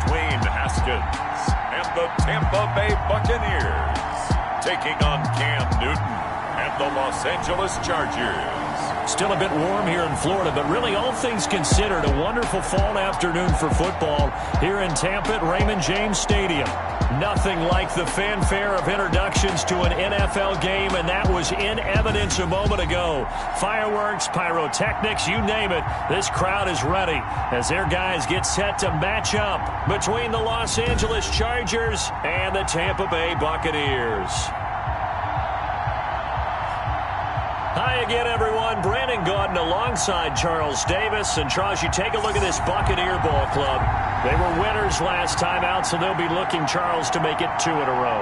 Dwayne Haskins and the Tampa Bay Buccaneers taking on Cam Newton and the Los Angeles Chargers. Still a bit warm here in Florida, but really all things considered, a wonderful fall afternoon for football here in Tampa at Raymond James Stadium. Nothing like the fanfare of introductions to an NFL game, and that was in evidence a moment ago. Fireworks, pyrotechnics, you name it. This crowd is ready as their guys get set to match up between the Los Angeles Chargers and the Tampa Bay Buccaneers. Hi again, everyone. Brandon Gaudin alongside Charles Davis. And Charles, you take a look at this Buccaneer ball club. They were winners last time out, so they'll be looking, Charles, to make it 2 in a row.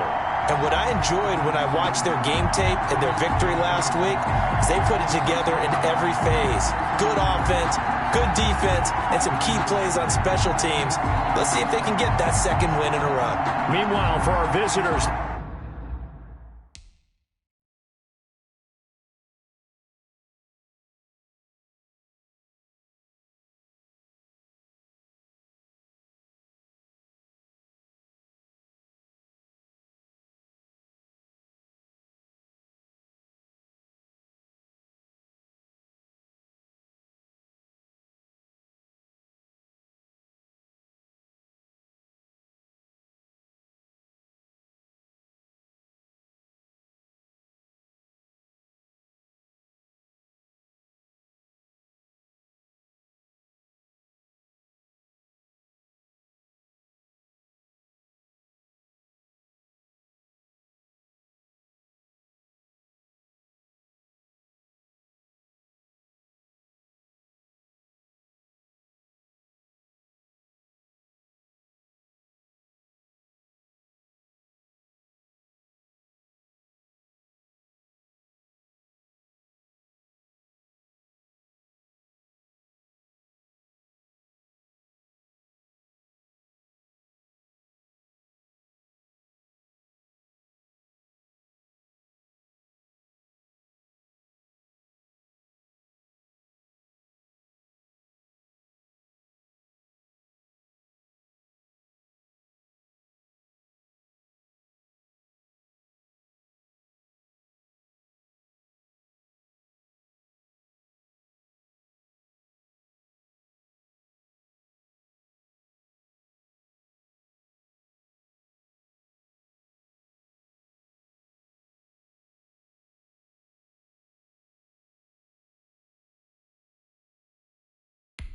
And what I enjoyed when I watched their game tape and their victory last week is they put it together in every phase. Good offense, good defense, and some key plays on special teams. Let's see if they can get that second win in a row. Meanwhile, for our visitors,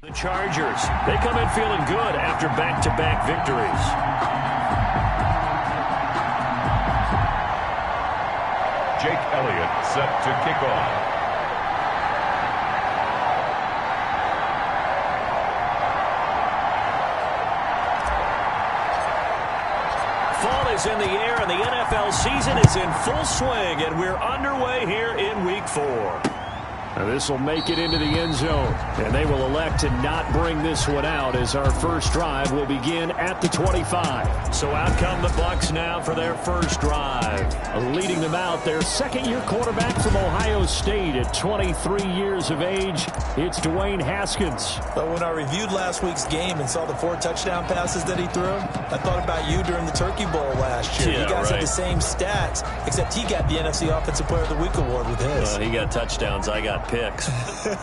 the Chargers, they come in feeling good after back-to-back victories. Jake Elliott set to kick off. Fall is in the air, and the NFL season is in full swing, and we're underway here in Week 4. Now this will make it into the end zone, and they will elect to not bring this one out as our first drive will begin at the 25. So out come the Bucs now for their first drive. Leading them out, their second-year quarterback from Ohio State at 23 years of age. It's Dwayne Haskins. But when I reviewed last week's game and saw the 4 touchdown passes that he threw, I thought about you during the Turkey Bowl last year. Yeah, you guys right. had the same stats, except he got the NFC Offensive Player of the Week award with his. He got touchdowns. I got picks.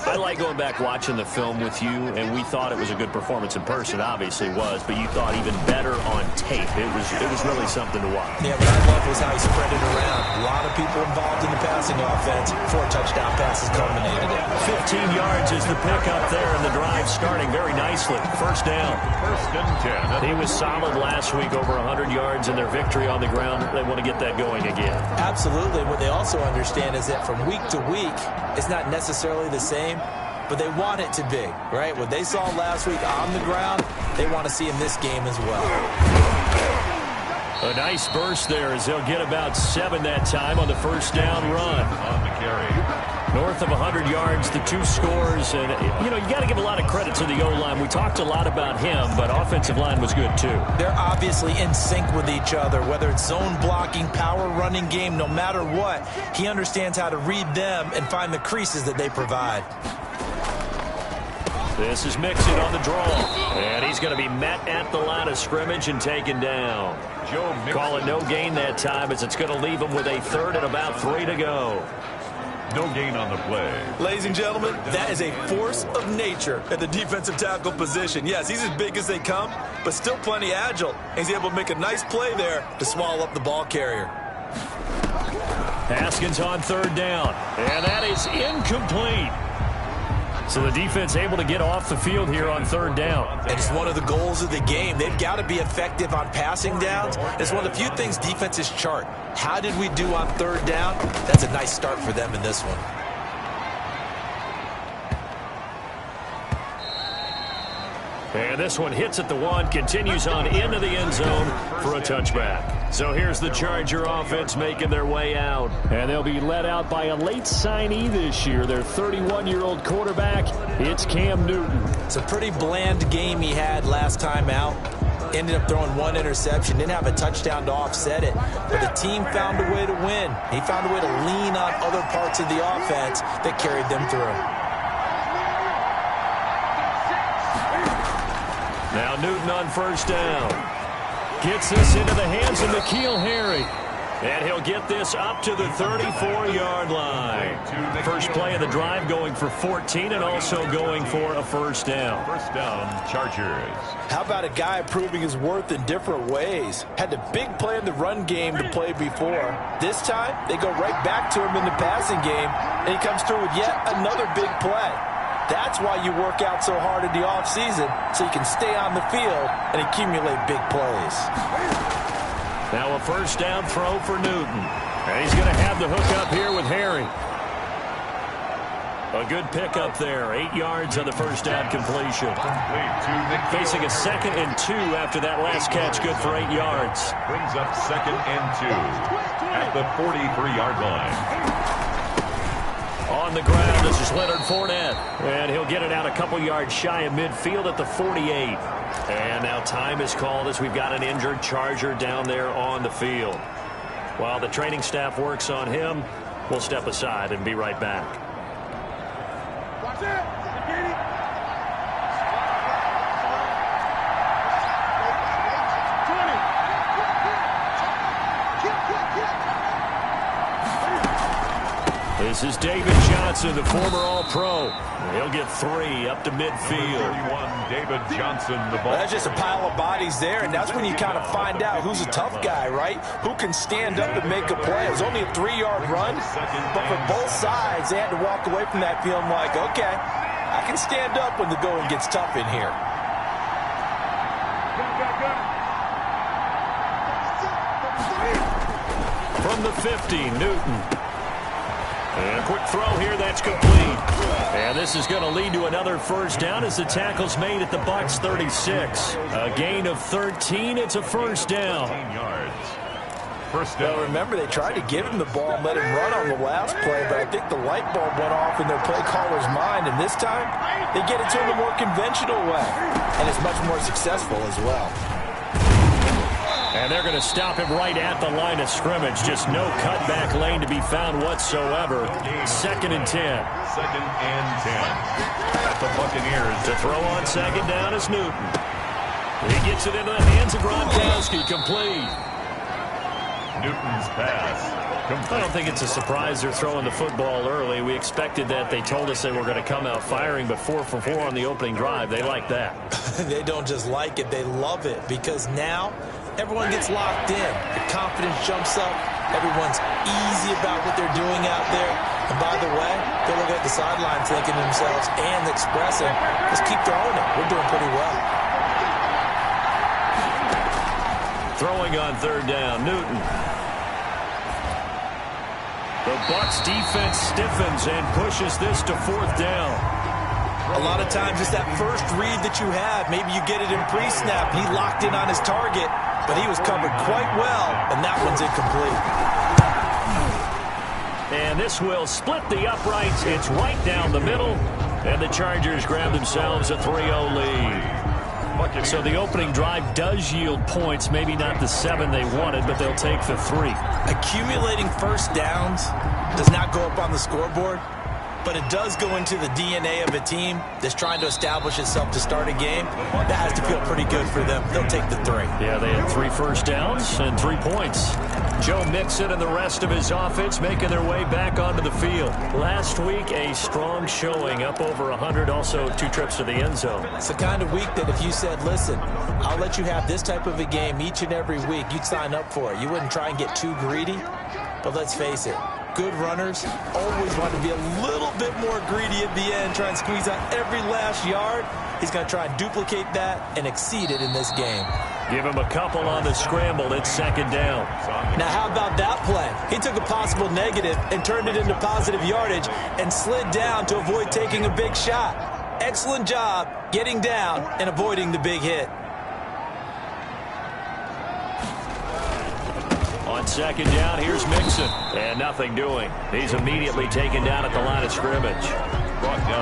I like going back watching the film with you, and we thought it was a good performance in person. Obviously was, but you thought even better on tape. It was really something to watch. Yeah, what I loved was how he spread it around. A lot of people involved in the passing offense. 4 touchdown passes culminated in. 15 yards is the pickup there, and the drive starting very nicely. First down. First and 10. He was solid last week, over 100 yards in their victory on the ground. They want to get that going again. Absolutely. What they also understand is that from week to week, it's not necessarily the same, but they want it to be, right? What they saw last week on the ground, they want to see in this game as well. A nice burst there as they'll get about 7 that time on the first down run. On the carry. North of 100 yards, the 2 scores. And, you know, you got to give a lot of credit to the O-line. We talked a lot about him, but offensive line was good, too. They're obviously in sync with each other, whether it's zone blocking, power running game, no matter what. He understands how to read them and find the creases that they provide. This is Mixon on the draw. And he's going to be met at the line of scrimmage and taken down. Call it no gain that time, as it's going to leave him with a third and about 3 to go. No gain on the play. Ladies and gentlemen, that is a force of nature at the defensive tackle position. Yes, he's as big as they come, but still plenty agile. He's able to make a nice play there to swallow up the ball carrier. Haskins on third down, and that is incomplete. So the defense able to get off the field here on third down. And it's one of the goals of the game. They've got to be effective on passing downs. It's one of the few things defenses chart. How did we do on third down? That's a nice start for them in this one. And this one hits at the 1, continues on into the end zone for a touchback. So here's the Charger offense making their way out. And they'll be led out by a late signee this year, their 31-year-old quarterback. It's Cam Newton. It's a pretty bland game he had last time out. Ended up throwing 1 interception, didn't have a touchdown to offset it. But the team found a way to win. He found a way to lean on other parts of the offense that carried them through. Now Newton on first down. Gets this into the hands of N'Keal Harry. And he'll get this up to the 34-yard line. First play of the drive, going for 14 and also going for a first down. First down, Chargers. How about a guy proving his worth in different ways? Had a big play in the run game to play before. This time, they go right back to him in the passing game, and he comes through with yet another big play. That's why you work out so hard in the offseason, so you can stay on the field and accumulate big plays. Now a first down throw for Newton. And he's going to have the hook up here with Harry. A good pickup there. 8 yards on the first down completion. Facing a 2nd and 2 after that last catch. Good for 8 yards. Brings up 2nd and 2 at the 43-yard line. On the ground, this is Leonard Fournette. And he'll get it out a couple yards shy of midfield at the 48. And now time is called as we've got an injured Charger down there on the field. While the training staff works on him, we'll step aside and be right back. Watch it. This is David Johnson, the former All-Pro. He'll get 3 up to midfield. 31, David Johnson, the ball. That's just a pile of bodies there, and that's when you kind of find out who's a tough guy, right? Who can stand up and make a play. It was only a 3-yard run, but for both sides, they had to walk away from that feeling like, okay, I can stand up when the going gets tough in here. From the 50, Newton. And a quick throw here, that's complete. And this is going to lead to another first down as the tackle's made at the Bucs 36. A gain of 13, it's a first down. 18 yards. First down. Well, remember, they tried to give him the ball and let him run on the last play, but I think the light bulb went off in their play caller's mind, and this time, they get it to him a more conventional way, and it's much more successful as well. And they're going to stop him right at the line of scrimmage. Just no cutback lane to be found whatsoever. 2nd and 10. 2nd and 10. At the Buccaneers. To throw on 2nd down is Newton. He gets it into the hands of Gronkowski. Complete. Newton's pass. Complete. I don't think it's a surprise they're throwing the football early. We expected that. They told us they were going to come out firing, but 4 for 4 on the opening drive. They like that. They don't just like it, they love it, because now everyone gets locked in. The confidence jumps up. Everyone's easy about what they're doing out there. And by the way, they're looking at the sideline thinking to themselves and expressing, let's keep throwing it. We're doing pretty well. Throwing on 3rd down, Newton. The Bucs defense stiffens and pushes this to 4th down. A lot of times it's that first read that you have. Maybe you get it in pre-snap. He locked in on his target, but he was covered quite well, and that one's incomplete. And this will split the uprights. It's right down the middle, and the Chargers grab themselves a 3-0 lead. So the opening drive does yield points, maybe not the 7 they wanted, but they'll take the 3. Accumulating first downs does not go up on the scoreboard, but it does go into the DNA of a team that's trying to establish itself to start a game. That has to feel pretty good for them. They'll take the 3. Yeah, they had 3 first downs and 3 points. Joe Mixon and the rest of his offense making their way back onto the field. Last week, a strong showing, up over 100, also 2 trips to the end zone. It's the kind of week that if you said, listen, I'll let you have this type of a game each and every week, you'd sign up for it. You wouldn't try and get too greedy, but let's face it. Good runners always want to be a little bit more greedy at the end, try and squeeze out every last yard. He's going to try and duplicate that and exceed it in this game. Give him a couple on the scramble. It's 2nd down. Now, how about that play? He took a possible negative and turned it into positive yardage and slid down to avoid taking a big shot. Excellent job getting down and avoiding the big hit. On 2nd down, here's Mixon. And nothing doing. He's immediately taken down at the line of scrimmage.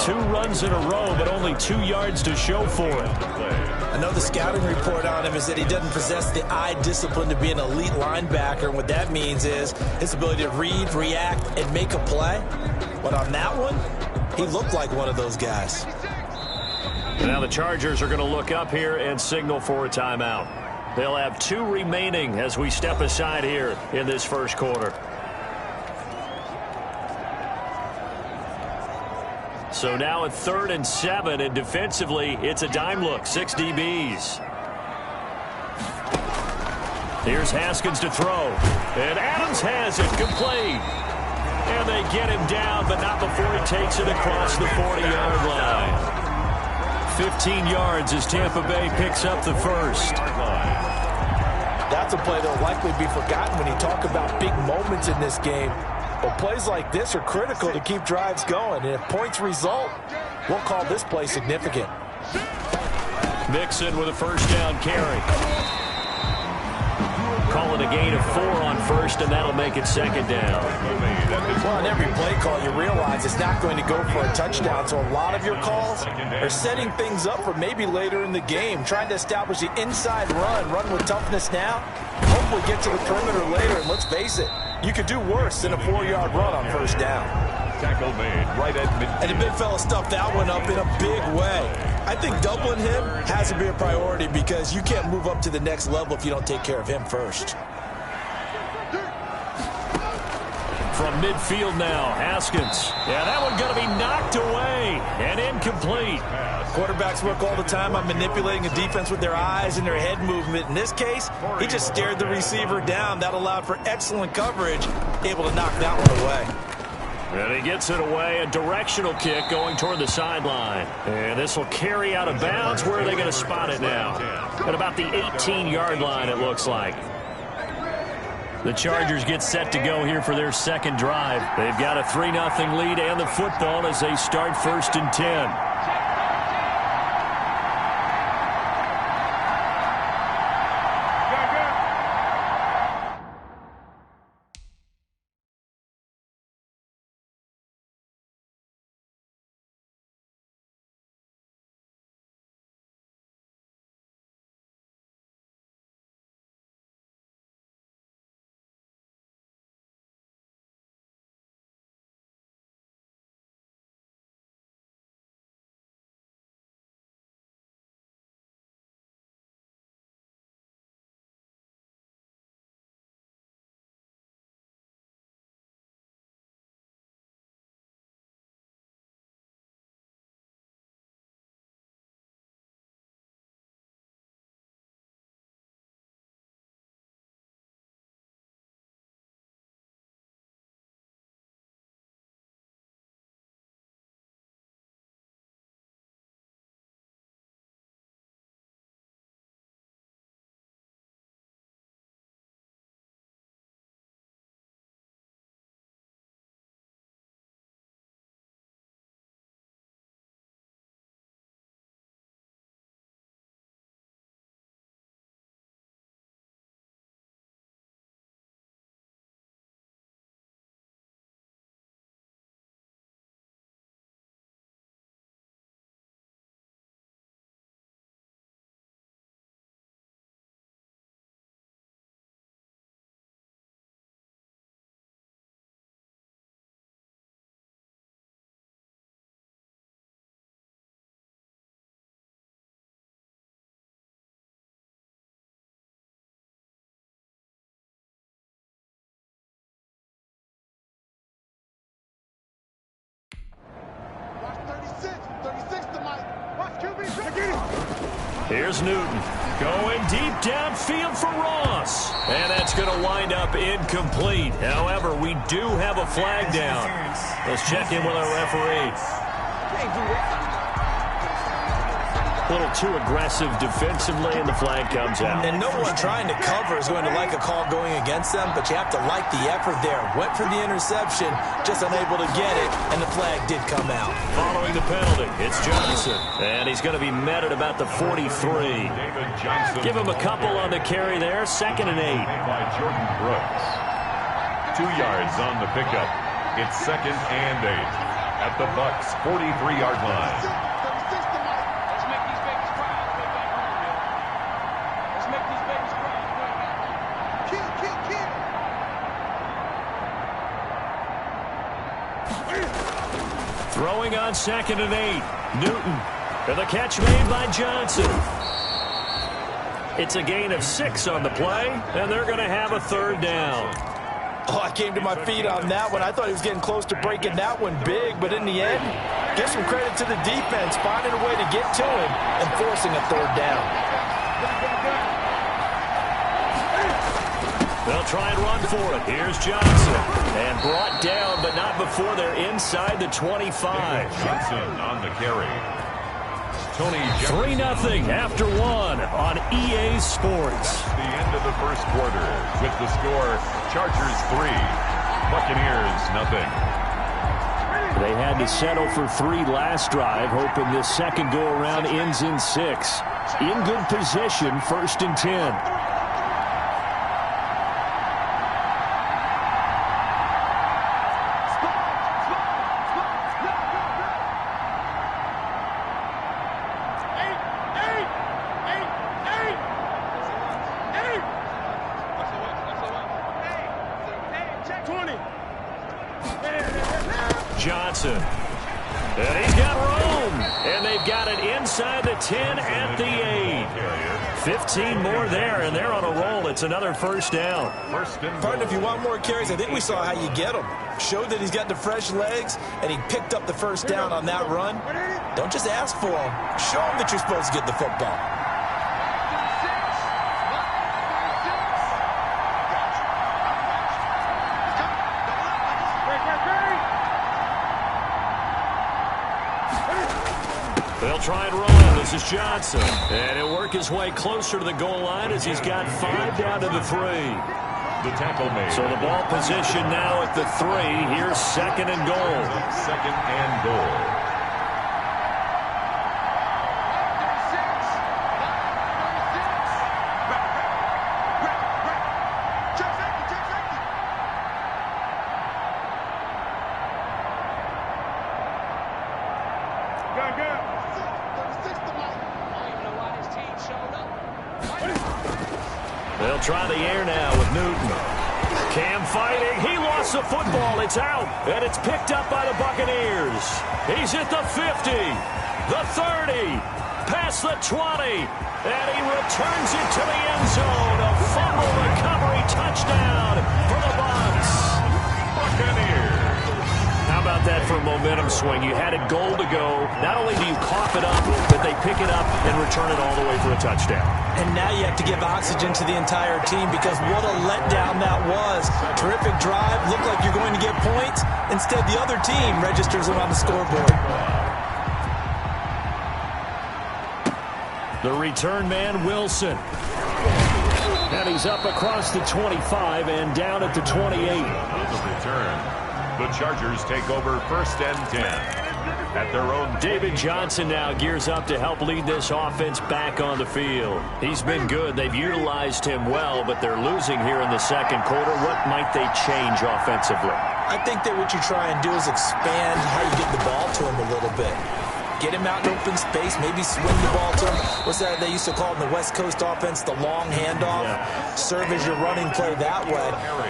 2 runs in a row, but only 2 yards to show for it. I know the scouting report on him is that he doesn't possess the eye discipline to be an elite linebacker. And what that means is his ability to read, react, and make a play. But on that one, he looked like one of those guys. Now the Chargers are going to look up here and signal for a timeout. They'll have 2 remaining as we step aside here in this first quarter. So now at 3rd and 7, and defensively, it's a dime look, 6 DBs. Here's Haskins to throw, and Adams has it, complete. And they get him down, but not before he takes it across the 40-yard line. 15 yards as Tampa Bay picks up the first. That's a play that will likely be forgotten when you talk about big moments in this game. But plays like this are critical to keep drives going. And if points result, we'll call this play significant. Mixon with a first down carry. Call it a gain of 4 on first, and that'll make it 2nd down. Well, on every play call, you realize it's not going to go for a touchdown. So a lot of your calls are setting things up for maybe later in the game, trying to establish the inside run with toughness now, hopefully get to the perimeter later. And let's face it, you could do worse than a 4-yard run on first down. Tackle made right at midfield. And the big fella stuffed that one up in a big way. I think doubling him has to be a priority because you can't move up to the next level if you don't take care of him first. From midfield now, Haskins. Yeah, that one's going to be knocked away and incomplete. Quarterbacks work all the time on manipulating a defense with their eyes and their head movement. In this case, he just stared the receiver down. That allowed for excellent coverage, able to knock that one away. And he gets it away, a directional kick going toward the sideline. And this will carry out of bounds. Where are they going to spot it now? At about the 18-yard line, it looks like. The Chargers get set to go here for their 2nd drive. They've got a 3-0 lead and the football as they start 1st and 10. Here's Newton. Going deep downfield for Ross. And that's going to wind up incomplete. However, we do have a flag down. Let's check in with our referee. A little too aggressive defensively, and the flag comes out. And no one trying to cover is going to like a call going against them, but you have to like the effort there. Went for the interception, just unable to get it, and the flag did come out. Following the penalty, it's Johnson. And he's going to be met at about the 43. Give him a couple on the carry there. 2nd and 8. By Jordan Brooks. 2 yards on the pickup. It's 2nd and 8 at the Bucs' 43-yard line. Throwing on 2nd and 8. Newton. And the catch made by Johnson. It's a gain of 6 on the play, and they're going to have a 3rd down. Oh, I came to my feet on that one. I thought he was getting close to breaking that one big, but in the end, give some credit to the defense, finding a way to get to him and forcing a 3rd down. They'll try and run for it. Here's Johnson. And brought down, but not before they're inside the 25. Johnson on the carry. Tony 3-0 after 1 on EA Sports. That's the end of the first quarter with the score Chargers 3, Buccaneers 0. They had to settle for 3 last drive, hoping this second go-around ends in 6. In good position, 1st and 10. Johnson. And he's got room. And they've got it inside the 10 at the 8. 15 more there, and they're on a roll. It's another 1st down. Partner, if you want more carries, I think we saw how you get them. Showed that he's got the fresh legs, and he picked up the 1st down on that run. Don't just ask for them. Show them that you're supposed to get the football. They'll try and run. This is Johnson. And he'll work his way closer to the goal line as he's got 5 down to the 3. The tackle made. So the ball position now at the 3. Here's 2nd and goal. 2nd and goal. They'll try the air now with Newton. Cam fighting. He lost the football. It's out. And it's picked up by the Buccaneers. He's at the 50, the 30, past the 20. And he returns it to the end zone. A fumble recovery touchdown for the Bucs. Buccaneers. How about that for a momentum swing? You had it goal to go. Not only do you cough it up, but they pick it up and return it all the way for a touchdown. And now you have to give oxygen to the entire team because what a letdown that was. Terrific drive. Looked like you're going to get points. Instead, the other team registers them on the scoreboard. The return man, Wilson. And he's up across the 25 and down at the 28. The return. The Chargers take over 1st and 10 at their own. David Johnson now gears up to help lead this offense back on the field. He's been good. They've utilized him well, but they're losing here in the second quarter. What might they change offensively? I think that what you try and do is expand how you get the ball to him a little bit. Get him out in open space, maybe swing the ball to him. What's that they used to call in the West Coast offense, the long handoff? Yeah. Serve as your running play that way,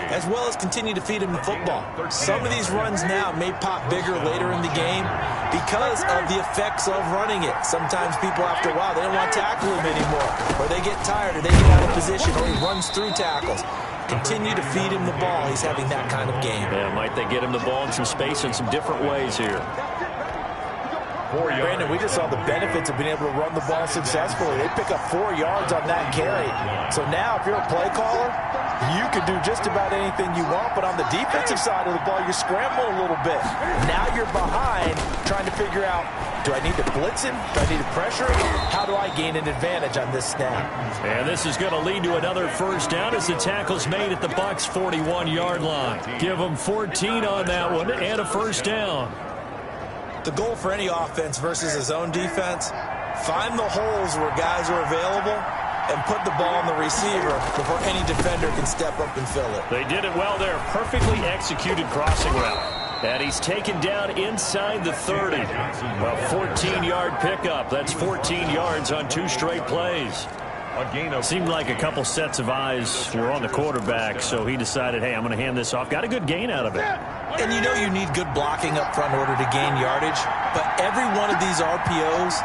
as well as continue to feed him the football. Some of these runs now may pop bigger later in the game because of the effects of running it. Sometimes people, after a while, they don't want to tackle him anymore, or they get tired, or they get out of position, or he runs through tackles. Continue to feed him the ball. He's having that kind of game. Yeah, might they get him the ball in some space in some different ways here. 4 yards. Brandon, we just saw the benefits of being able to run the ball successfully. They pick up 4 yards on that carry. So now if you're a play caller, you can do just about anything you want, but on the defensive side of the ball, you're scrambling a little bit. Now you're behind trying to figure out, do I need to blitz him? Do I need to pressure him? How do I gain an advantage on this snap? And this is going to lead to another first down as the tackle's made at the Bucs' 41-yard line. Give them 14 on that one and a first down. The goal for any offense versus his own defense, find the holes where guys are available and put the ball on the receiver before any defender can step up and fill it. They did it well there. Perfectly executed crossing route. And he's taken down inside the 30. A 14-yard pickup. That's 14 yards on 2 straight plays. Seemed like a couple sets of eyes were on the quarterback, so he decided, hey, I'm going to hand this off. Got a good gain out of it. And you know you need good blocking up front in order to gain yardage, but every one of these RPOs,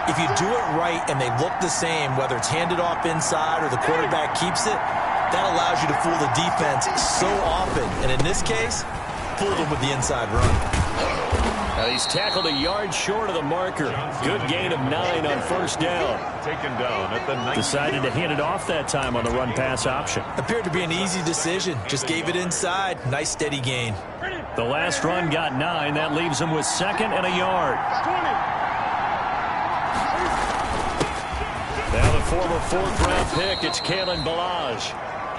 if you do it right and they look the same, whether it's handed off inside or the quarterback keeps it, that allows you to fool the defense so often. And in this case, fooled them with the inside run. Now he's tackled a yard short of the marker. Good gain of 9 on first down. Taken down at the 19. Decided to hand it off that time on the run-pass option. Appeared to be an easy decision. Just gave it inside. Nice steady gain. The last run got 9. That leaves him with 2nd and a yard. Now the former 4th-round pick, it's Kalen Ballage.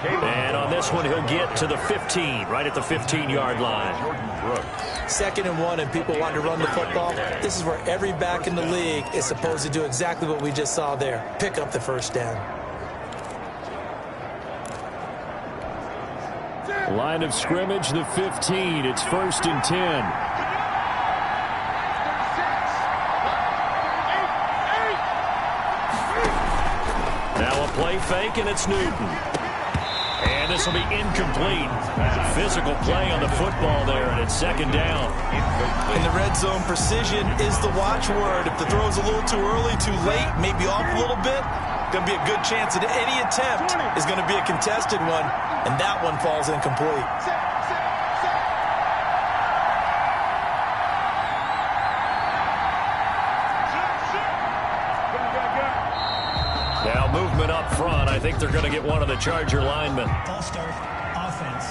And on this one, he'll get to the 15, right at the 15-yard line. 2nd and 1, and people want to run the football. This is where every back in the league is supposed to do exactly what we just saw there. Pick up the first down. Line of scrimmage, the 15. It's 1st and 10. Now a play fake, and it's Newton. And this will be incomplete. Physical play on the football there, and it's 2nd down. In the red zone, precision is the watchword. If the throw's a little too early, too late, maybe off a little bit, going to be a good chance that any attempt is going to be a contested one, and that one falls incomplete. Now movement up front. I think they're going to get one of the Charger linemen. False start, offense.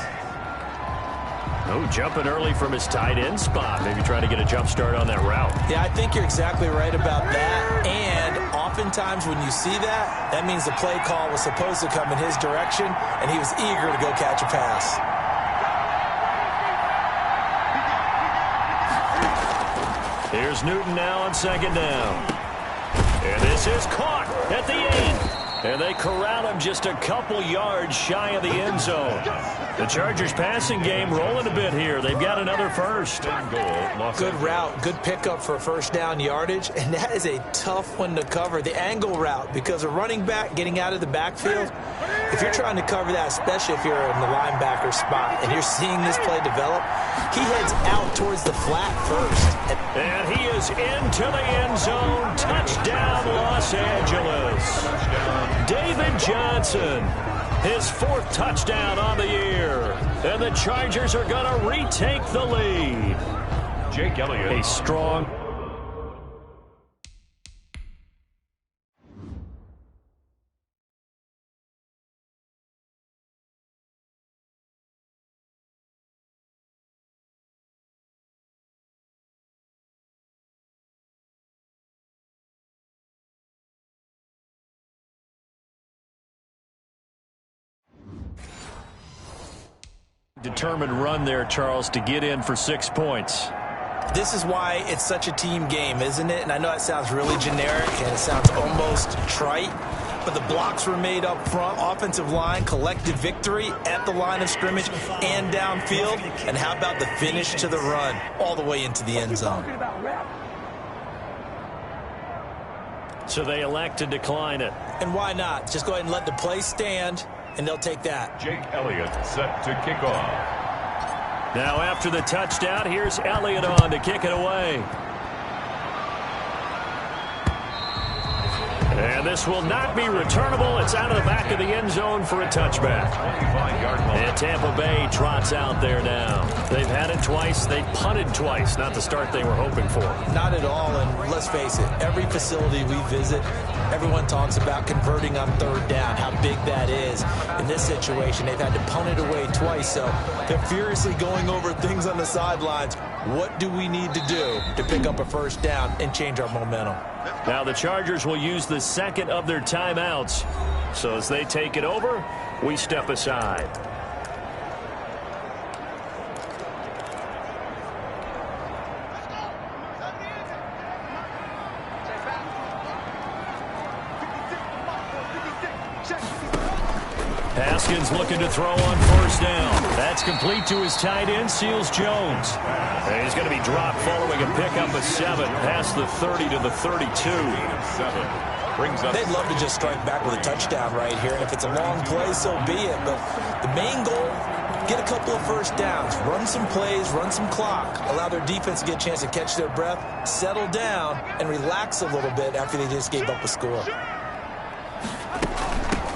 Oh, jumping early from his tight end spot. Maybe trying to get a jump start on that route. Yeah, I think you're exactly right about that. And oftentimes when you see that, that means the play call was supposed to come in his direction, and he was eager to go catch a pass. Here's Newton now on 2nd down. And this is caught at the end. And they corral him just a couple yards shy of the end zone. The Chargers passing game rolling a bit here. They've got another first. Good route, good pickup for first down yardage, and that is a tough one to cover, the angle route, because a running back getting out of the backfield, if you're trying to cover that, especially if you're in the linebacker spot and you're seeing this play develop, he heads out towards the flat first. And he is into the end zone. Touchdown, Los Angeles. David Johnson, his 4th touchdown on the year. And the Chargers are going to retake the lead. Jake Elliott. A strong... determined run there, Charles, to get in for 6 points. This is why it's such a team game, isn't it? And I know it sounds really generic and it sounds almost trite, but the blocks were made up front, offensive line, collective victory at the line of scrimmage and downfield. And how about the finish to the run all the way into the end zone? So they elect to decline it. And why not? Just go ahead and let the play stand, and they'll take that. Jake Elliott set to kick off. Now after the touchdown, here's Elliott on to kick it away. And this will not be returnable. It's out of the back of the end zone for a touchback. And Tampa Bay trots out there now. They've had it twice. They punted twice. Not the start they were hoping for. Not at all, and let's face it, every facility we visit, everyone talks about converting on third down, how big that is. In this situation, they've had to punt it away twice, so they're furiously going over things on the sidelines. What do we need to do to pick up a first down and change our momentum? Now the Chargers will use the second of their timeouts. So as they take it over, we step aside. Haskins looking to throw on first down. That's complete to his tight end, Seals Jones. And he's going to be dropped following a pickup of 7 past the 30 to the 32. They'd love to just strike back with a touchdown right here. And if it's a long play, so be it. But the main goal, get a couple of first downs, run some plays, run some clock, allow their defense to get a chance to catch their breath, settle down, and relax a little bit after they just gave up a score.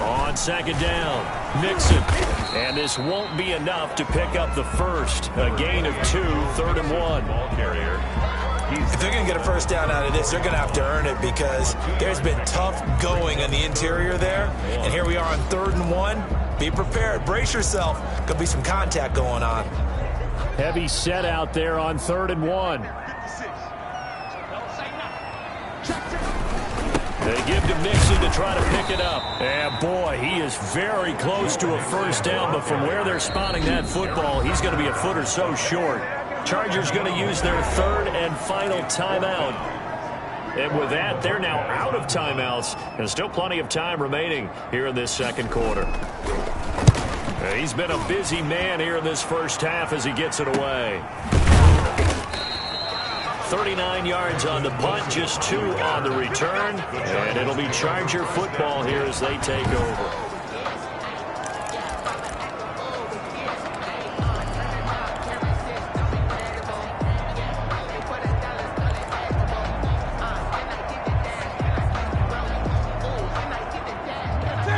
On second down, Mixon. And this won't be enough to pick up the first. A gain of 2, 3rd and 1. Ball carrier. If they're going to get a first down out of this, they're going to have to earn it because there's been tough going on the interior there. And here we are on 3rd and 1. Be prepared. Brace yourself. Going to be some contact going on. Heavy set out there on 3rd and 1. They give to Mixon to try to pick it up. And boy, he is very close to a first down, but from where they're spotting that football, he's going to be a foot or so short. Chargers going to use their 3rd and final timeout. And with that, they're now out of timeouts, and still plenty of time remaining here in this second quarter. He's been a busy man here in this first half as he gets it away. 39 yards on the punt, just 2 on the return. And it'll be Charger football here as they take over.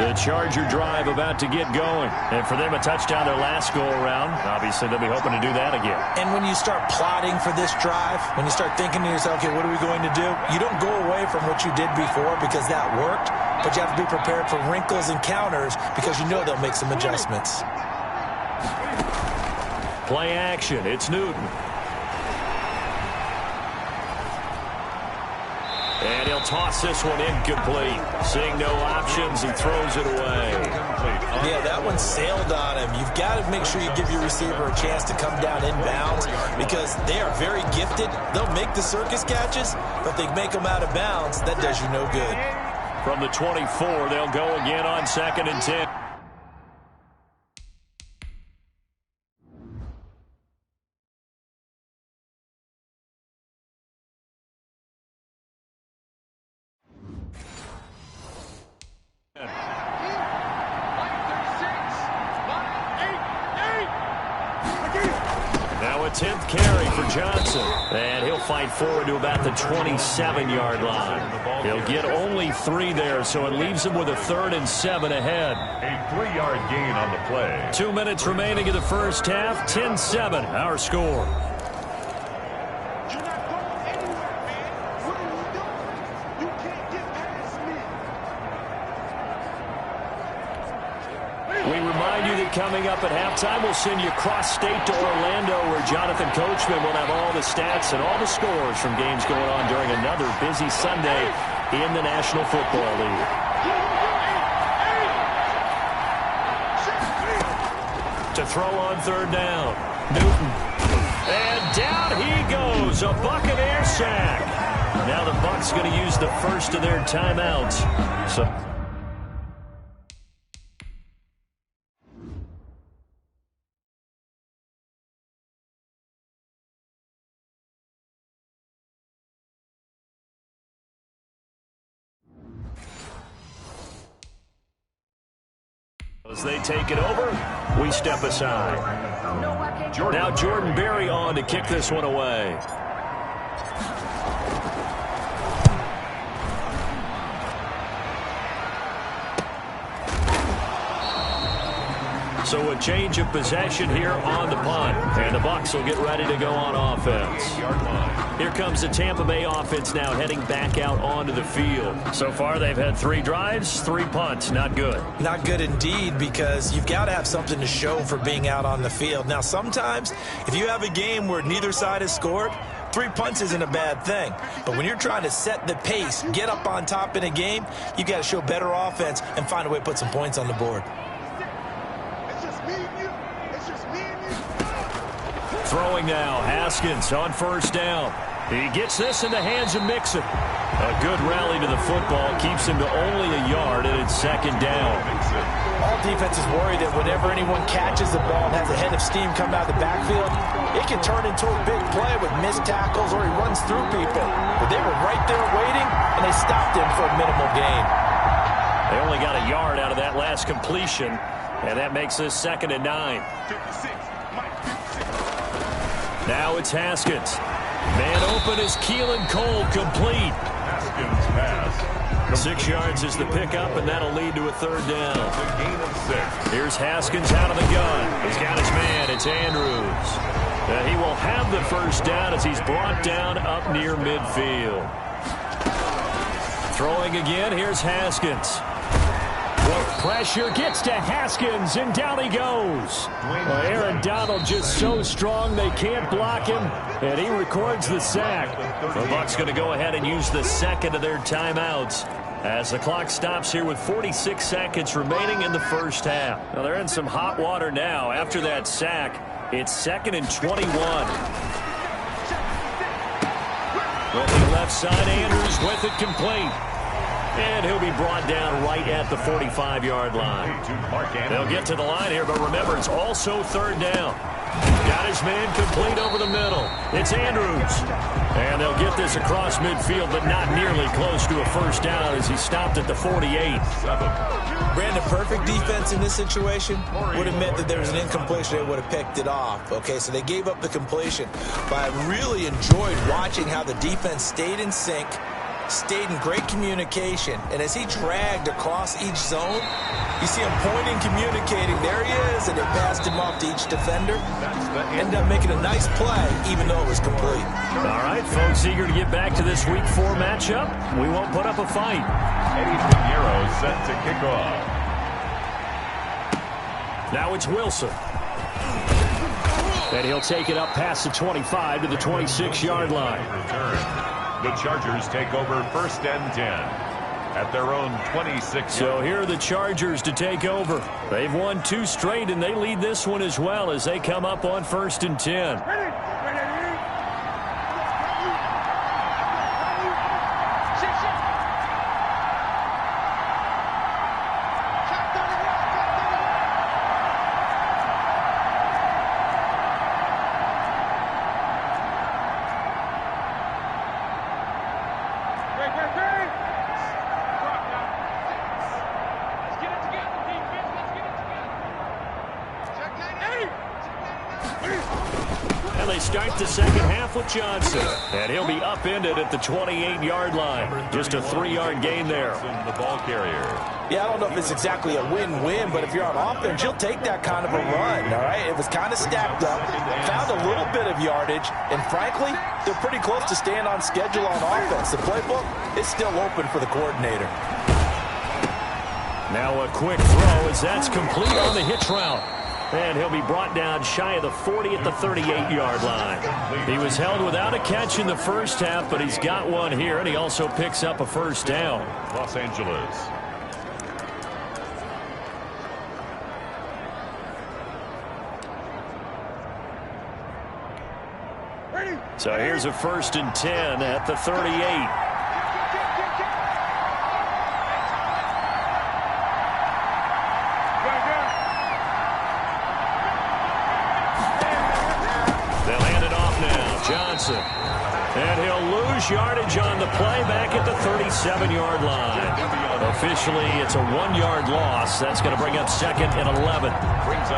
The Charger drive about to get going. And for them, a touchdown their last go-around. Obviously, they'll be hoping to do that again. And when you start plotting for this drive, when you start thinking to yourself, okay, what are we going to do? You don't go away from what you did before because that worked, but you have to be prepared for wrinkles and counters because you know they'll make some adjustments. Play action. It's Newton. And he'll toss this one incomplete. Seeing no options, he throws it away. Yeah, that one sailed on him. You've got to make sure you give your receiver a chance to come down inbounds because they are very gifted. They'll make the circus catches, but if they make them out of bounds, that does you no good. From the 24, they'll go again on 2nd and 10. Now a 10th carry for Johnson. And he'll fight forward to about the 27-yard line. He'll get only 3 there, so it leaves him with a 3rd and 7 ahead. A 3-yard gain on the play. 2 minutes remaining in the first half. 10-7, our score. Coming up at halftime, we'll send you cross-state to Orlando, where Jonathan Coachman will have all the stats and all the scores from games going on during another busy Sunday in the National Football League. To throw on 3rd down, Newton. And down he goes, a Buccaneer sack. Now the Bucs going to use the first of their timeouts. So as they take it over, we step aside. Now Jordan Berry on to kick this one away. So a change of possession here on the punt. And the Bucs will get ready to go on offense. Here comes the Tampa Bay offense now heading back out onto the field. So far they've had 3 drives, 3 punts. Not good. Not good indeed, because you've got to have something to show for being out on the field. Now sometimes if you have a game where neither side has scored, 3 punts isn't a bad thing. But when you're trying to set the pace, get up on top in a game, you got to show better offense and find a way to put some points on the board. Throwing now, Haskins on first down. He gets this in the hands of Mixon. A good rally to the football keeps him to only a yard, and it's second down. All defenses worry that whenever anyone catches the ball and has a head of steam come out of the backfield, it can turn into a big play with missed tackles or he runs through people. But they were right there waiting, and they stopped him for a minimal gain. They only got a yard out of that last completion, and that makes this second and 9. Now it's Haskins. Man open is Keelan Cole, complete. Haskins pass. 6 yards is the pickup, and that'll lead to a third down. A gain of 6. Here's Haskins out of the gun. He's got his man. It's Andrews. He will have the first down as he's brought down up near midfield. Throwing again. Here's Haskins. Pressure gets to Haskins, and down he goes. Well, Aaron Donald just so strong they can't block him, and he records the sack. The Bucs going to go ahead and use the second of their timeouts as the clock stops here with 46 seconds remaining in the first half. Now they're in some hot water now. After that sack, it's 2nd and 21. Looking left side, Andrews with it complete. And he'll be brought down right at the 45-yard line. They'll get to the line here, but remember, it's also third down. Got his man complete over the middle. It's Andrews. And they'll get this across midfield, but not nearly close to a first down as he stopped at the 48. Brandon, perfect defense in this situation would have meant that there was an incompletion. They would have picked it off. Okay, so they gave up the completion. But I really enjoyed watching how the defense stayed in sync, stayed in great communication, and as he dragged across each zone, you see him pointing, communicating. There he is, and they passed him off to each defender. Ended up making a nice play, even though it was complete. All right, folks, eager to get back to this Week 4 matchup. We won't put up a fight. Eddie Pinheiro set to kick off. Now it's Wilson. And he'll take it up past the 25 to the 26-yard line. Return. The Chargers take over 1st and 10 at their own 26. So here are the Chargers to take over. They've won 2 straight, and they lead this one as well as they come up on 1st and 10. Start the second half with Johnson, and he'll be upended at the 28-yard line. Just a 3-yard gain there. The ball carrier. Yeah, I don't know if it's exactly a win-win, but if you're on offense, you'll take that kind of a run, all right? It was kind of stacked up, found a little bit of yardage, and frankly, they're pretty close to staying on schedule on offense. The playbook is still open for the coordinator. Now a quick throw as that's complete on the hitch route. And he'll be brought down shy of the 40 at the 38-yard line. He was held without a catch in the first half, but he's got one here, and he also picks up a first down. Los Angeles. So here's a 1st and 10 at the 38. Johnson. And he'll lose yardage on the play back at the 37-yard line. Officially, it's a 1-yard loss. That's going to bring up 2nd and 11.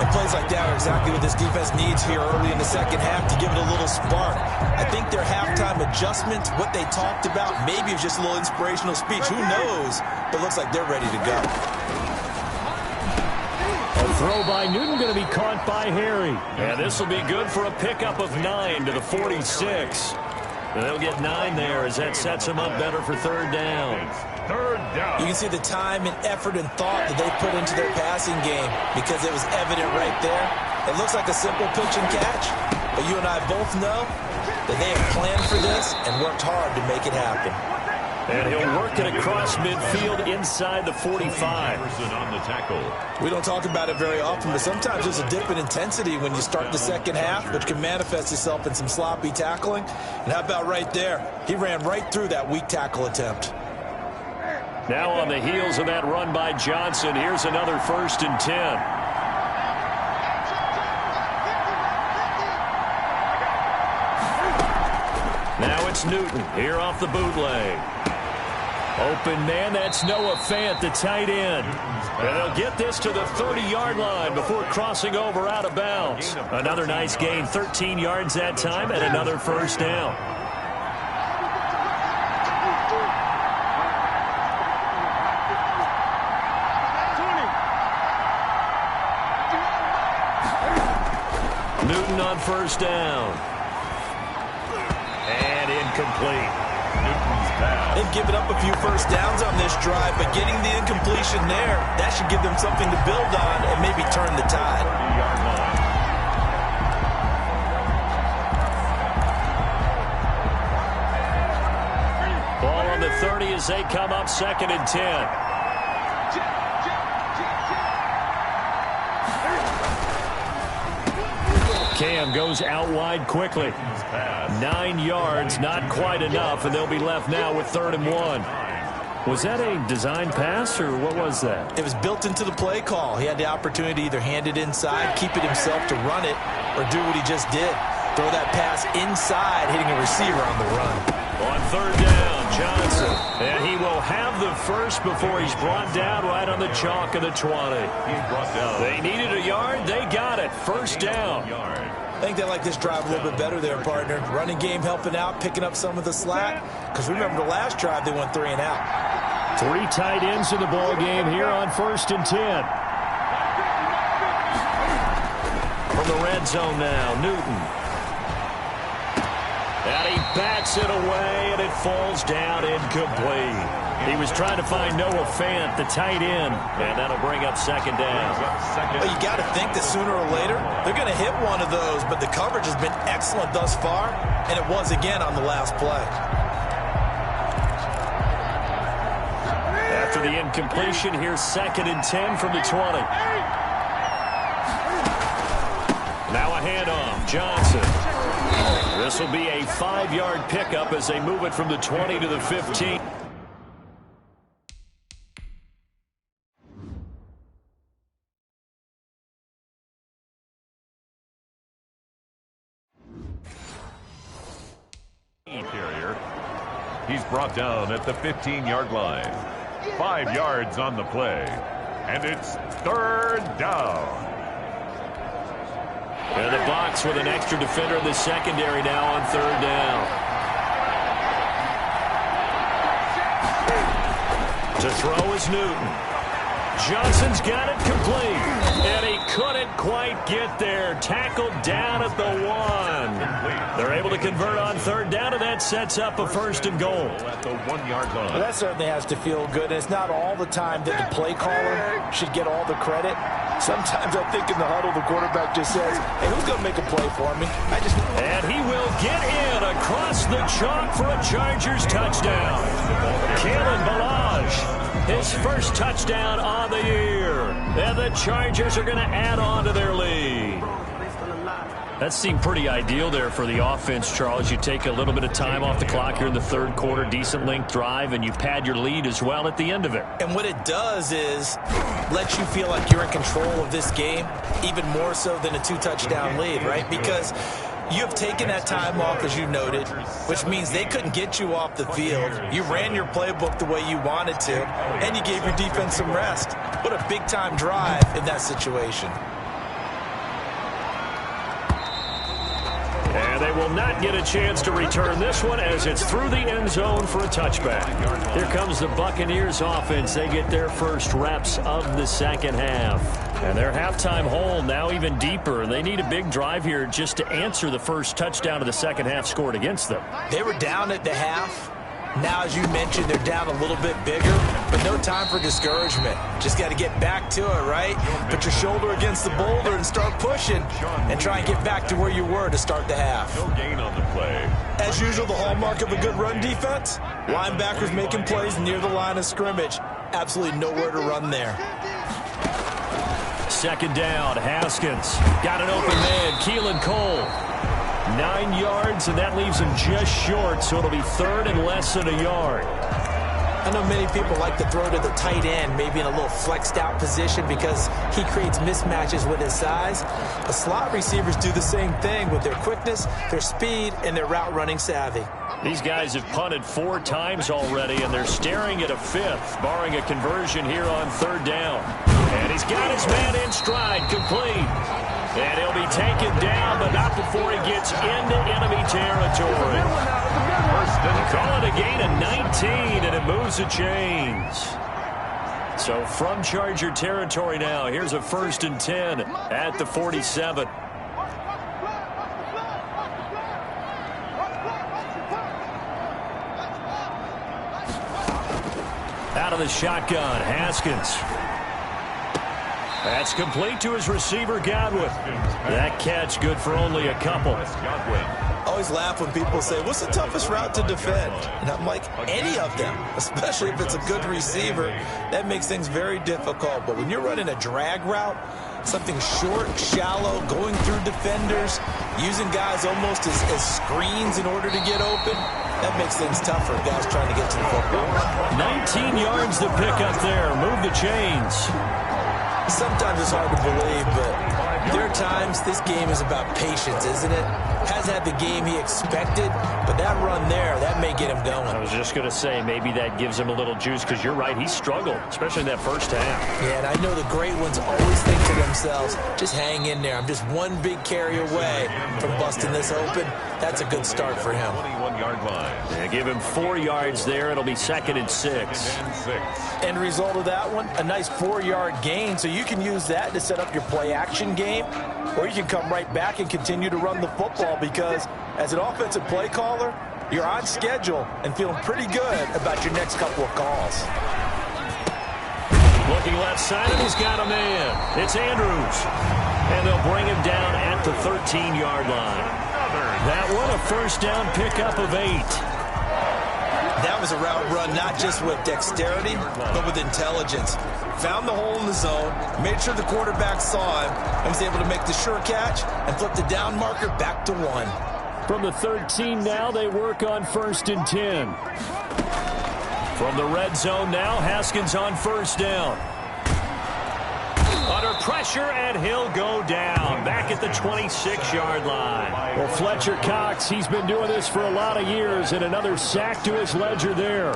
Plays like that are exactly what this defense needs here early in the second half to give it a little spark. I think their halftime adjustment, what they talked about, maybe it was just a little inspirational speech. Who knows? But it looks like they're ready to go. A throw by Newton going to be caught by Harry. And this will be good for a pickup of 9 to the 46. And they'll get 9 there as that sets them up better for third down. Third down. You can see the time and effort and thought that they put into their passing game because it was evident right there. It looks like a simple pitch and catch, but you and I both know that they have planned for this and worked hard to make it happen. And he'll work it across midfield inside the 45. On the tackle. We don't talk about it very often, but sometimes there's a dip in intensity when you start the second half, which can manifest itself in some sloppy tackling. And how about right there? He ran right through that weak tackle attempt. Now on the heels of that run by Johnson, here's another 1st and 10. Now it's Newton here off the bootleg. Open man, that's Noah Fant, the tight end. And they'll get this to the 30-yard line before crossing over out of bounds. Another nice gain, 13 yards that time, and another 1st down. Newton on 1st down. And incomplete. They've given up a few 1st downs on this drive, but getting the incompletion there, that should give them something to build on and maybe turn the tide. Ball on the 30 as they come up 2nd and 10. Cam goes out wide quickly. 9 yards, not quite enough, and they'll be left now with 3rd and 1. Was that a design pass, or what was that? It was built into the play call. He had the opportunity to either hand it inside, keep it himself to run it, or do what he just did. Throw that pass inside, hitting a receiver on the run. On 3rd down, Johnson. And he will have the first before he's brought down right on the chalk of the 20. They needed a yard. They got it. 1st down. I think they like this drive a little bit better there, partner. Running game helping out, picking up some of the slack. Because remember the last drive, they went 3 and out. 3 tight ends in the ball game here on 1st and 10. From the red zone now, Newton. And he bats it away, and it falls down incomplete. He was trying to find Noah Fant, the tight end, and that'll bring up 2nd down. Well, you got to think that sooner or later they're going to hit one of those, but the coverage has been excellent thus far, and it was again on the last play. After the incompletion, here's 2nd and 10 from the 20. Now a handoff, Johnson. This will be a 5-yard pickup as they move it from the 20 to the 15. Carrier. He's brought down at the 15-yard line. 5 yards on the play. And it's 3rd down. And the box with an extra defender in the secondary now on 3rd down. To throw is Newton. Johnson's got it complete. And he couldn't quite get there. Tackled down at the 1. They're able to convert on 3rd down, and that sets up a 1st and goal. At the 1-yard line. Well, that certainly has to feel good. And it's not all the time that the play caller should get all the credit. Sometimes I think in the huddle, the quarterback just says, hey, who's going to make a play for me? And he will get in across the chalk for a Chargers touchdown. Kalen Ballage, his first touchdown on the year. And the Chargers are going to add on to their lead. That seemed pretty ideal there for the offense, Charles. You take a little bit of time off the clock here in the 3rd quarter, decent length drive, and you pad your lead as well at the end of it. And what it does is let you feel like you're in control of this game, even more so than a 2-touchdown lead, right? Because you have taken that time off, as you noted, which means they couldn't get you off the field. You ran your playbook the way you wanted to, and you gave your defense some rest. What a big-time drive in that situation. And they will not get a chance to return this one as it's through the end zone for a touchback. Here comes the Buccaneers offense. They get their first reps of the second half. And their halftime hole now even deeper. They need a big drive here just to answer the first touchdown of the second half scored against them. They were down at the half. Now, as you mentioned, they're down a little bit bigger, but no time for discouragement. Just got to get back to it, right? Put your shoulder against the boulder and start pushing and try and get back to where you were to start the half. No gain on the play. As usual, the hallmark of a good run defense, linebackers making plays near the line of scrimmage. Absolutely nowhere to run there. Second down, Haskins. Got an open man, Keelan Cole. 9 yards, and that leaves him just short, so it'll be third and less than a yard. I know many people like to throw to the tight end, maybe in a little flexed out position because he creates mismatches with his size. The slot receivers do the same thing with their quickness, their speed, and their route running savvy. These guys have punted 4 times already, and they're staring at a fifth, barring a conversion here on third down. And he's got his man in stride, complete. And he'll be taken down, but not before he gets into enemy territory. Call it a gain of 19, and it moves the chains. So from Charger territory now, here's a 1st and 10 at the 47. Out of the shotgun, Haskins. That's complete to his receiver, Godwin. That catch good for only a couple. I always laugh when people say, what's the toughest route to defend? And I'm like, any of them, especially if it's a good receiver. That makes things very difficult. But when you're running a drag route, something short, shallow, going through defenders, using guys almost as screens in order to get open, that makes things tougher, guys trying to get to the football. 19 yards to pick up there. Move the chains. Sometimes it's hard to believe, but there are times this game is about patience, isn't it? Hasn't had the game he expected, but that run there, that may get him going. I was just going to say, maybe that gives him a little juice, because you're right, he struggled, especially in that first half. Yeah, and I know the great ones always think to themselves, just hang in there. I'm just one big carry away from busting this open. That's a good start for him. 21-yard line. Yeah, give him 4 yards there. It'll be 2nd and 6. End result of that one, a nice 4-yard gain, so you can use that to set up your play-action game, or you can come right back and continue to run the football because as an offensive play caller, you're on schedule and feeling pretty good about your next couple of calls. Looking left side, and he's got a man. It's Andrews. And they'll bring him down at the 13-yard line. That one, a first down pickup of 8. That was a route run not just with dexterity, but with intelligence. Found the hole in the zone, made sure the quarterback saw him, and was able to make the sure catch and flip the down marker back to 1. From the 13 now, they work on 1st and 10. From the red zone now, Haskins on first down. Under pressure, and he'll go down. Back at the 26-yard line. Well, Fletcher Cox, he's been doing this for a lot of years, and another sack to his ledger there.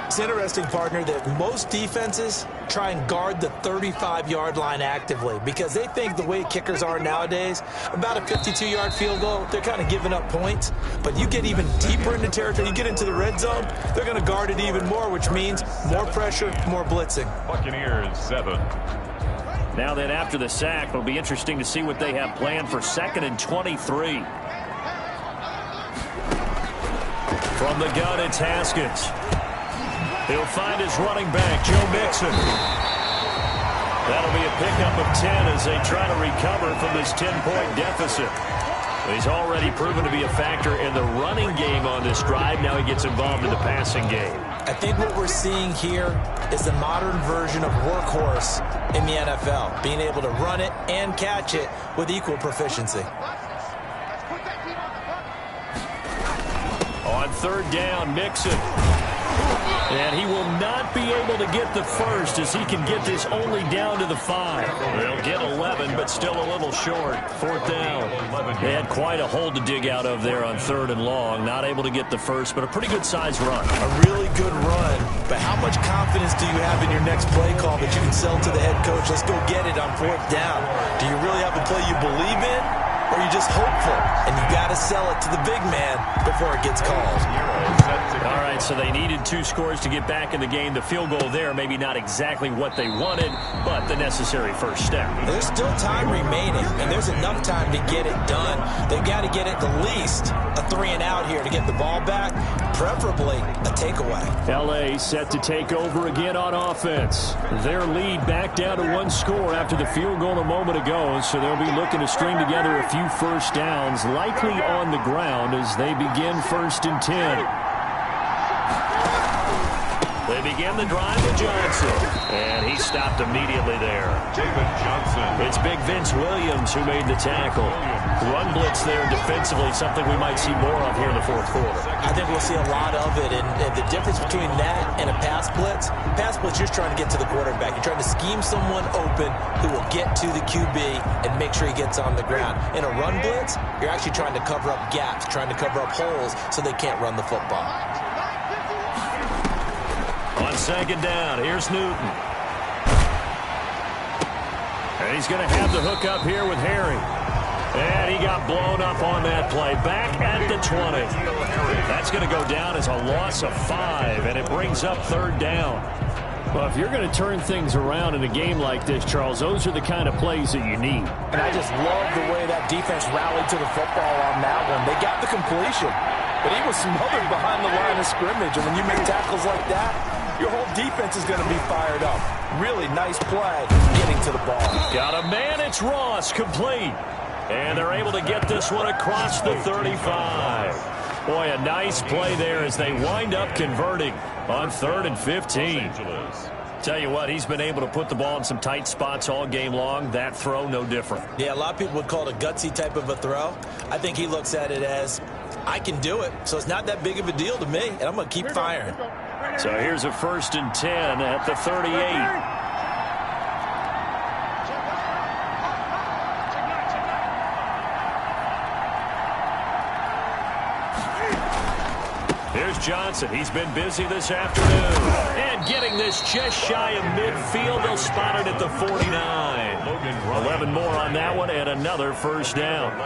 It's interesting, partner, that most defenses try and guard the 35-yard line actively because they think the way kickers are nowadays, about a 52-yard field goal, they're kind of giving up points. But you get even deeper into territory, you get into the red zone, they're going to guard it even more, which means more pressure, more blitzing. Buccaneers 7. Now then, after the sack, it'll be interesting to see what they have planned for 2nd and 23. From the gun, it's Haskins. He'll find his running back, Joe Mixon. That'll be a pickup of 10 as they try to recover from this 10-point deficit. He's already proven to be a factor in the running game on this drive. Now he gets involved in the passing game. I think what we're seeing here is the modern version of workhorse in the NFL, being able to run it and catch it with equal proficiency. On third down, Mixon. And he will not be able to get the first as he can get this only down to the 5. They'll get 11, but still a little short. 4th down. They had quite a hole to dig out of there on 3rd and long. Not able to get the first, but a pretty good-sized run. A really good run. But how much confidence do you have in your next play call that you can sell to the head coach? Let's go get it on 4th down. Do you really have a play you believe in? Or are you just hopeful? And you got to sell it to the big man before it gets called. All right, so they needed 2 scores to get back in the game. The field goal there, maybe not exactly what they wanted, but the necessary first step. There's still time remaining, and there's enough time to get it done. They've got to get at the least a 3-and-out here to get the ball back, preferably a takeaway. L.A. set to take over again on offense. Their lead back down to 1 score after the field goal a moment ago, so they'll be looking to string together a few first downs, likely on the ground as they begin 1st and 10. They begin the drive with Johnson, and he stopped immediately there. David Johnson. It's big Vince Williams who made the tackle. Run blitz there defensively, something we might see more of here in the 4th quarter. I think we'll see a lot of it, and the difference between that and a pass blitz, you're just trying to get to the quarterback. You're trying to scheme someone open who will get to the QB and make sure he gets on the ground. In a run blitz, you're actually trying to cover up gaps, trying to cover up holes so they can't run the football. On 2nd down, here's Newton. And he's going to have the hook up here with Harry. And he got blown up on that play. Back at the 20. That's going to go down as a loss of 5, and it brings up 3rd down. Well, if you're going to turn things around in a game like this, Charles, those are the kind of plays that you need. And I just love the way that defense rallied to the football on that one. They got the completion, but he was smothered behind the line of scrimmage. And when you make tackles like that, your whole defense is going to be fired up. Really nice play getting to the ball. Got a man, it's Ross, complete. And they're able to get this one across the 35. Boy, a nice play there as they wind up converting on 3rd and 15. Tell you what, he's been able to put the ball in some tight spots all game long. That throw, no different. Yeah, a lot of people would call it a gutsy type of a throw. I think he looks at it as, I can do it, so it's not that big of a deal to me, and I'm going to keep firing. So here's a 1st and 10 at the 38. Here's Johnson. He's been busy this afternoon. And getting this just shy of midfield. They'll spot it at the 49. 11 more on that one and another 1st down.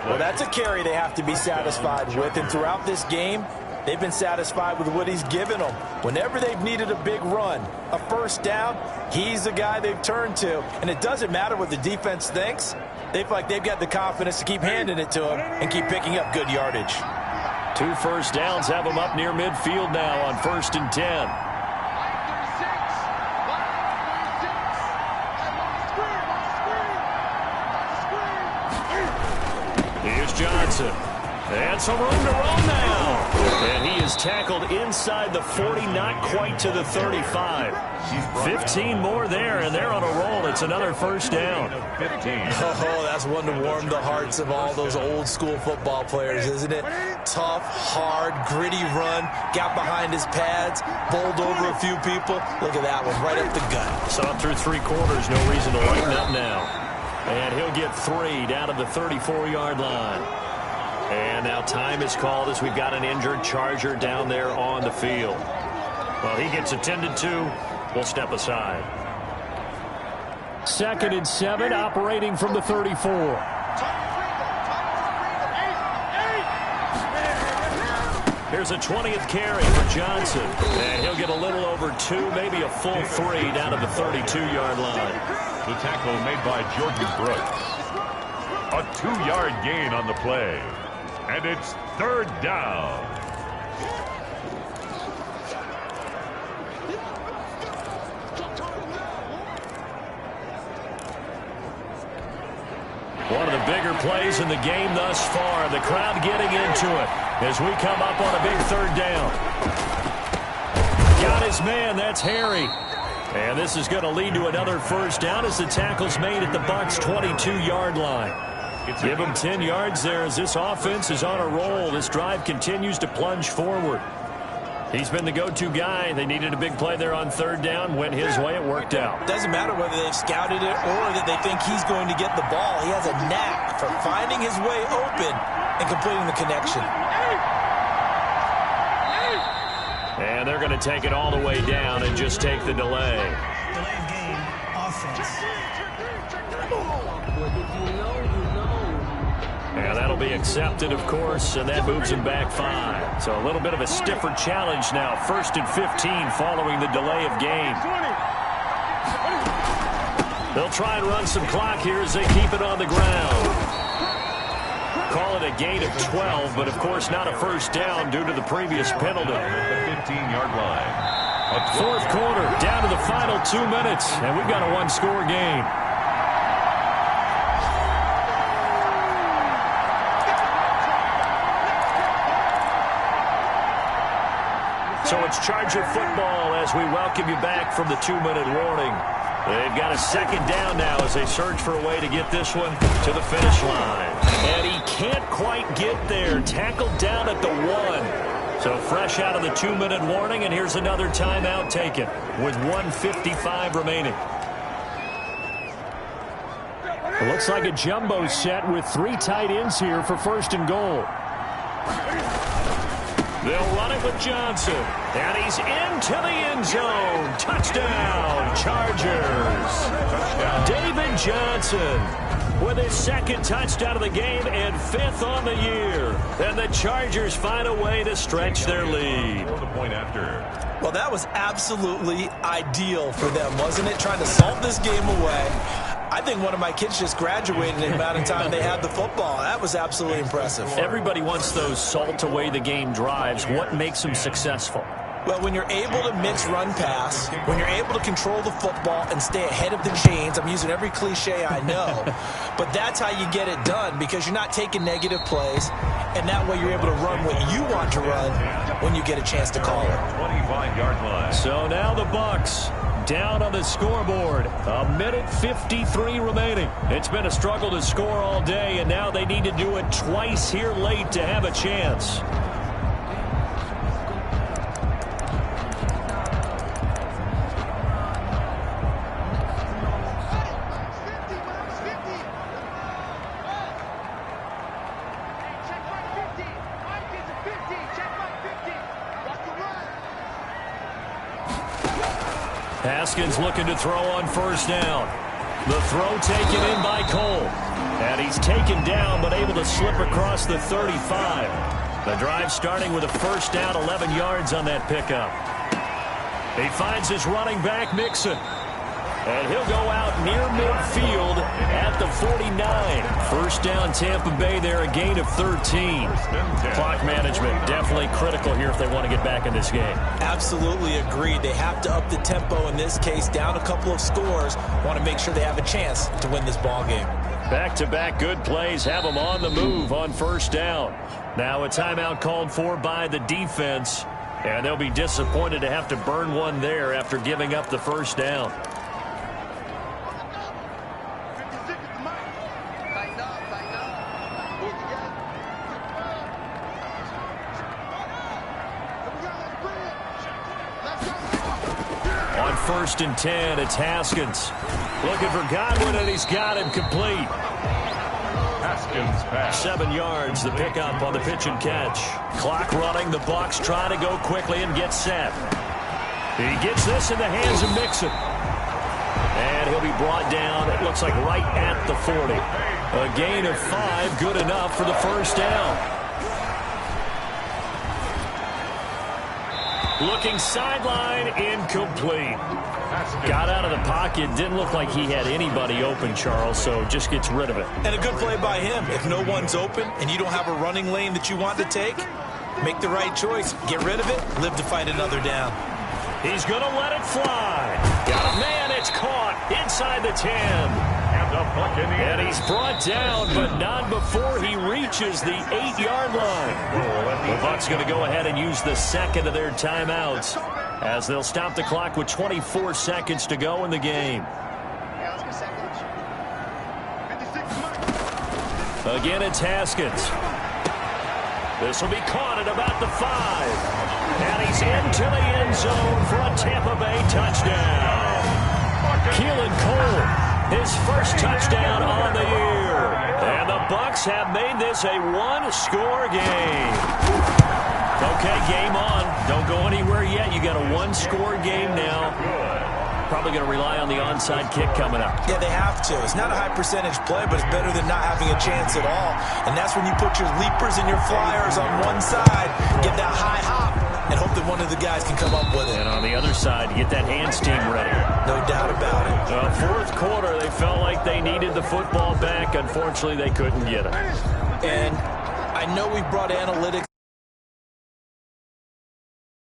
Well, that's a carry they have to be satisfied with. And throughout this game, they've been satisfied with what he's given them. Whenever they've needed a big run, a 1st down, he's the guy they've turned to. And it doesn't matter what the defense thinks. They feel like they've got the confidence to keep handing it to him and keep picking up good yardage. 2 1st downs have them up near midfield now on 1st and 10. Here's Johnson. And some room to roam now. And he is tackled inside the 40, not quite to the 35. 15 more there, and they're on a roll. It's another 1st down. Oh, that's one to warm the hearts of all those old school football players, isn't it? Tough, hard, gritty run. Got behind his pads, bowled over a few people. Look at that one, right up the gut. So up through 3 quarters, no reason to lighten up now. And he'll get 3 down to the 34-yard line. And now time is called as we've got an injured Charger down there on the field. Well, he gets attended to. We'll step aside. 2nd and 7, operating from the 34. Here's a 20th carry for Johnson. And he'll get a little over 2, maybe a full 3 down to the 32-yard line. The tackle made by Jordan Brooks. A 2-yard gain on the play. And it's 3rd down. One of the bigger plays in the game thus far. The crowd getting into it as we come up on a big 3rd down. Got his man. That's Harry. And this is going to lead to another 1st down as the tackle's made at the Bucs' 22-yard line. Give him 10 yards there as this offense is on a roll. This drive continues to plunge forward. He's been the go-to guy. They needed a big play there on 3rd down. Went his way. It worked out. Doesn't matter whether they've scouted it or that they think he's going to get the ball. He has a knack for finding his way open and completing the connection. And they're going to take it all the way down and just take the delay. Delayed game, offense. And that'll be accepted, of course, and that moves him back 5. So a little bit of a stiffer challenge now. 1st and 15 following the delay of game. They'll try and run some clock here as they keep it on the ground. Call it a gain of 12, but of course not a first down due to the previous penalty. The 15-yard line. Fourth quarter, down to the final 2 minutes, and we've got a one-score game. So it's Charger football as we welcome you back from the 2-minute warning. They've got a second down now as they search for a way to get this one to the finish line. And he can't quite get there. Tackled down at the 1. So fresh out of the 2-minute warning, and here's another timeout taken with 1:55 remaining. It looks like a jumbo set with 3 tight ends here for 1st and goal. They'll run it with Johnson. And he's into the end zone. Touchdown, Chargers. Touchdown. David Johnson with his 2nd touchdown of the game and 5th on the year. And the Chargers find a way to stretch their lead. The point after. Well, that was absolutely ideal for them, wasn't it? Trying to salt this game away. I think one of my kids just graduated in the amount of time they had the football. That was absolutely impressive. Everybody wants those salt away the game drives. What makes them successful? Well, when you're able to mix run pass, when you're able to control the football and stay ahead of the chains, I'm using every cliche I know, but that's how you get it done because you're not taking negative plays, and that way you're able to run what you want to run when you get a chance to call it. 25-yard line. So now the Bucks down on the scoreboard. 1:53 remaining. It's been a struggle to score all day, and now they need to do it twice here late to have a chance. Haskins looking to throw on 1st down. The throw taken in by Cole. And he's taken down but able to slip across the 35. The drive starting with a 1st down, 11 yards on that pickup. He finds his running back, Mixon. And he'll go out near midfield at the 49. 1st down, Tampa Bay there, a gain of 13. Clock management definitely critical here if they want to get back in this game. Absolutely agreed. They have to up the tempo in this case, down a couple of scores. Want to make sure they have a chance to win this ball game. Back-to-back good plays have them on the move on 1st down. Now a timeout called for by the defense. And they'll be disappointed to have to burn one there after giving up the 1st down. On 1st and 10, it's Haskins. Looking for Godwin, and he's got him complete. Haskins pass. 7 yards, the pickup on the pitch and catch. Clock running, the Bucks trying to go quickly and get set. He gets this in the hands of Mixon. And he'll be brought down, it looks like right at the 40. A gain of 5, good enough for the 1st down. Looking sideline, incomplete. Got out of the pocket, didn't look like he had anybody open, Charles, so just gets rid of it. And a good play by him. If no one's open and you don't have a running lane that you want to take, make the right choice. Get rid of it, live to fight another down. He's going to let it fly. Got a man, it's caught inside the 10. And he's brought down, but not before he reaches the 8-yard line. The Bucks going to go ahead and use the 2nd of their timeouts as they'll stop the clock with 24 seconds to go in the game. Again, it's Haskins. This will be caught at about the 5. And he's into the end zone for a Tampa Bay touchdown. Keelan Cole. His 1st touchdown on the year. And the Bucks have made this a one-score game. Okay, game on. Don't go anywhere yet. You got a one-score game now. probably going to rely on the onside kick coming up. Yeah, they have to. It's not a high percentage play, but it's better than not having a chance at all. And that's when you put your leapers and your flyers on one side, get that high hop, and hope that one of the guys can come up with it. And on the other side, get that hands team ready. No doubt about it. Fourth quarter, they felt like they needed the football back. Unfortunately, they couldn't get it. And I know we brought analytics